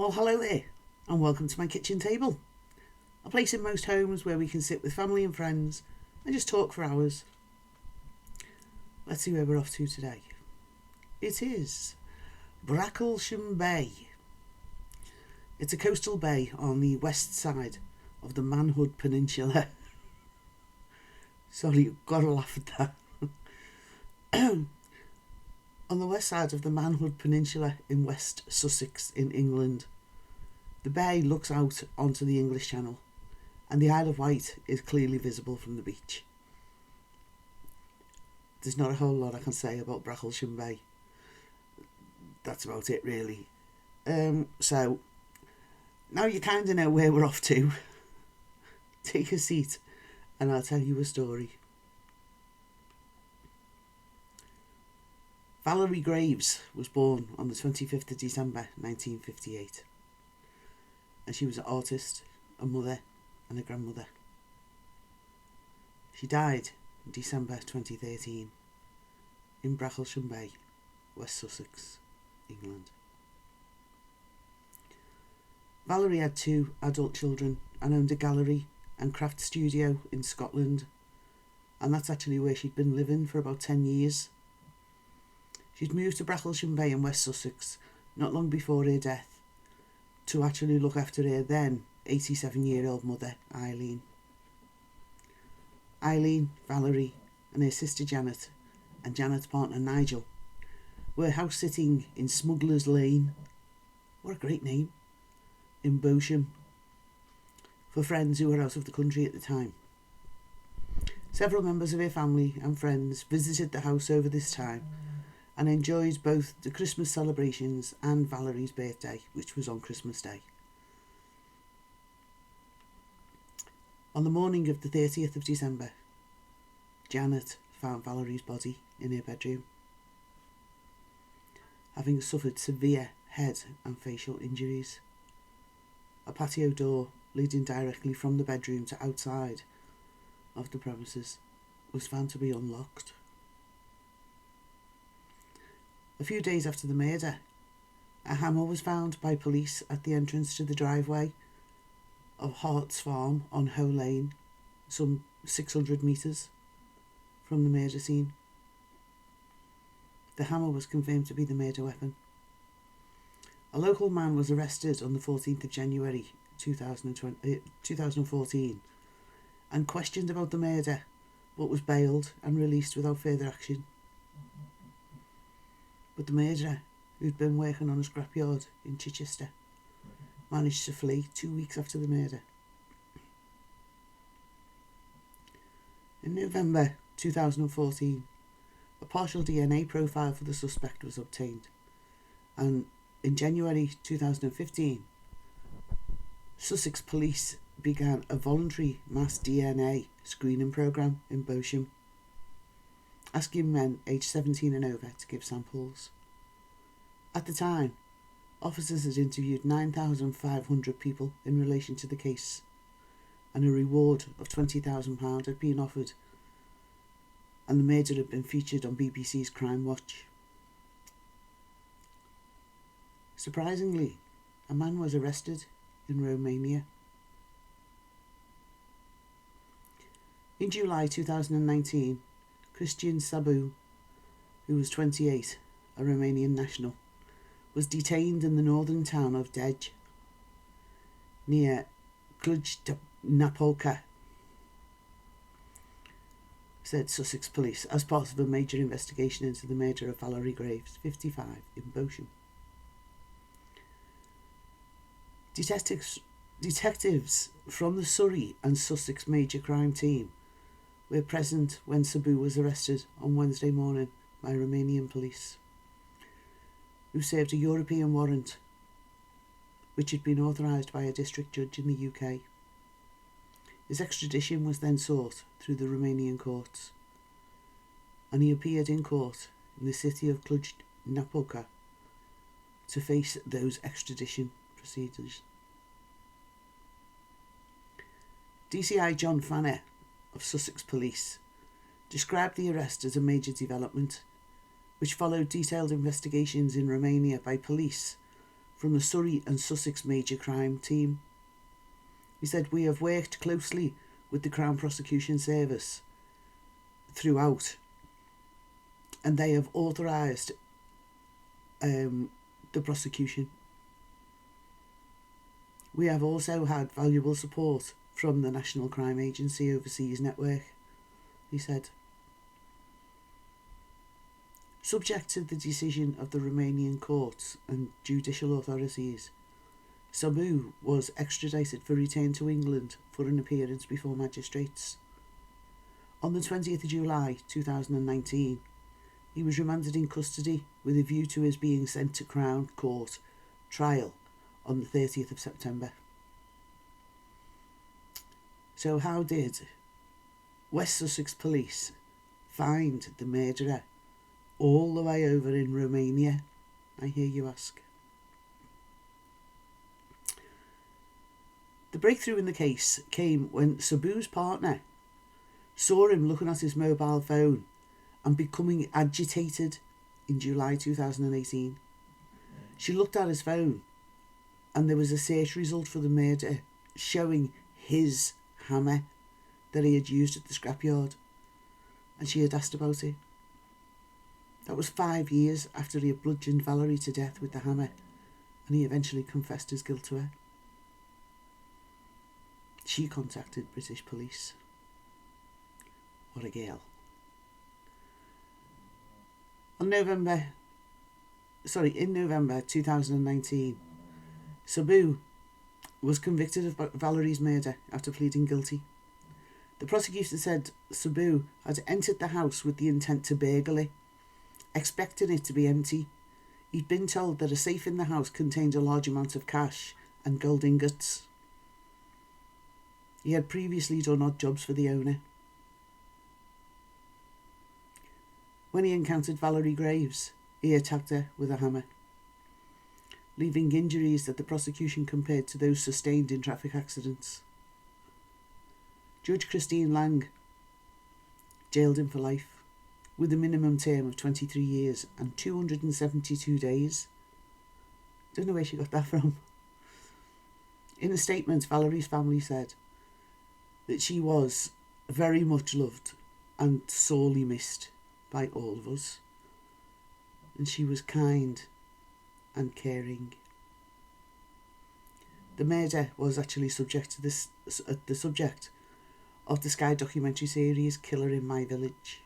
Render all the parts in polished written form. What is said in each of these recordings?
Well, hello there, and welcome to my kitchen table, a place in most homes where we can sit with family and friends and just talk for hours. Let's see where we're off to today. It is Bracklesham Bay. It's a coastal bay on the west side of the Manhood Peninsula. Sorry, you've got to laugh at that. On the west side of the Manhood Peninsula in West Sussex in England. The bay looks out onto the English Channel, and the Isle of Wight is clearly visible from the beach. There's not a whole lot I can say about Bracklesham Bay. That's about it, really. So, now you kind of know where we're off to. Take a seat, and I'll tell you a story. Valerie Graves was born on the 25th of December 1958, and she was an artist, a mother and a grandmother. She died in December 2013 in Bracklesham Bay, West Sussex, England. Valerie had 2 adult children and owned a gallery and craft studio in Scotland, and that's actually where she'd been living for about 10 years. She'd moved to Bracklesham Bay in West Sussex not long before her death to actually look after her then 87-year-old mother, Eileen. Eileen, Valerie and her sister Janet and Janet's partner Nigel were house sitting in Smuggler's Lane, what a great name, in Bosham, for friends who were out of the country at the time. Several members of her family and friends visited the house over this time and enjoyed both the Christmas celebrations and Valerie's birthday, which was on Christmas Day. On the morning of the 30th of December, Janet found Valerie's body in her bedroom, having suffered severe head and facial injuries. A patio door leading directly from the bedroom to outside of the premises was found to be unlocked. A few days after the murder, a hammer was found by police at the entrance to the driveway of Hart's Farm on Hoe Lane, some 600 metres from the murder scene. The hammer was confirmed to be the murder weapon. A local man was arrested on the 14th of January 2014 and questioned about the murder, but was bailed and released without further action. But the murderer, who'd been working on a scrapyard in Chichester, managed to flee 2 weeks after the murder. In November 2014, a partial DNA profile for the suspect was obtained, and in January 2015, Sussex Police began a voluntary mass DNA screening programme in Bosham, asking men aged 17 and over to give samples. At the time, officers had interviewed 9,500 people in relation to the case, and a reward of £20,000 had been offered, and the murder had been featured on BBC's Crime Watch. Surprisingly, a man was arrested in Romania. In July 2019, Cristian Sabu, who was 28, a Romanian national, was detained in the northern town of Dej, near Cluj-Napoca, said Sussex Police, as part of a major investigation into the murder of Valerie Graves, 55, in Bosham. Detectives from the Surrey and Sussex Major Crime Team were present when Sabu was arrested on Wednesday morning by Romanian police, who served a European warrant which had been authorised by a district judge in the UK. His extradition was then sought through the Romanian courts, and he appeared in court in the city of Cluj-Napoca to face those extradition procedures. DCI John Fanner of Sussex Police described the arrest as a major development, which followed detailed investigations in Romania by police from the Surrey and Sussex major crime team. He said, "We have worked closely with the Crown Prosecution Service throughout, and they have authorised the prosecution. We have also had valuable support from the National Crime Agency Overseas Network," he said. Subject to the decision of the Romanian courts and judicial authorities, Sabu was extradited for return to England for an appearance before magistrates. On the 20th of July 2019, he was remanded in custody with a view to his being sent to Crown Court trial on the 30th of September. So how did West Sussex Police find the murderer all the way over in Romania, I hear you ask? The breakthrough in the case came when Sabu's partner saw him looking at his mobile phone and becoming agitated in July 2018. She looked at his phone and there was a search result for the murder showing his hammer that he had used at the scrapyard, and she had asked about it. That was 5 years after he had bludgeoned Valerie to death with the hammer, and he eventually confessed his guilt to her. She contacted British police. What a girl. In November 2019, Sabu was convicted of Valerie's murder after pleading guilty. The prosecutor said Sabu had entered the house with the intent to burgle it, expecting it to be empty. He'd been told that a safe in the house contained a large amount of cash and gold ingots. He had previously done odd jobs for the owner. When he encountered Valerie Graves, he attacked her with a hammer, leaving injuries that the prosecution compared to those sustained in traffic accidents. Judge Christine Lang jailed him for life, with a minimum term of 23 years and 272 days. Don't know where she got that from. In a statement, Valerie's family said that she was very much loved and sorely missed by all of us, and she was kind and caring. The murder was actually the subject of the Sky documentary series Killer in My Village,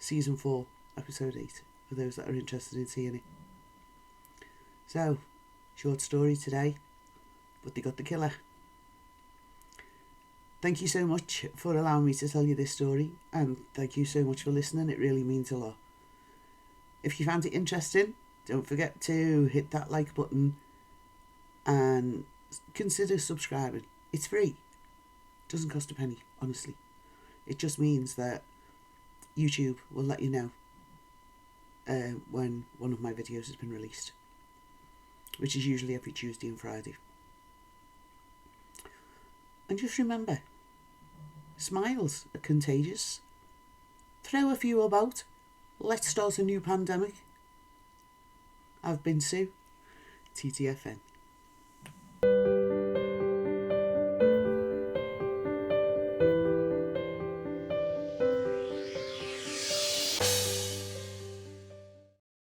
Season 4, Episode 8, for those that are interested in seeing it. So, short story today, but they got the killer. Thank you so much for allowing me to tell you this story, and thank you so much for listening. It really means a lot. If you found it interesting, don't forget to hit that like button and consider subscribing. It's free. It doesn't cost a penny, honestly. It just means that YouTube will let you know when one of my videos has been released, which is usually every Tuesday and Friday. And just remember, smiles are contagious. Throw a few about. Let's start a new pandemic. I've been Sue, TTFN.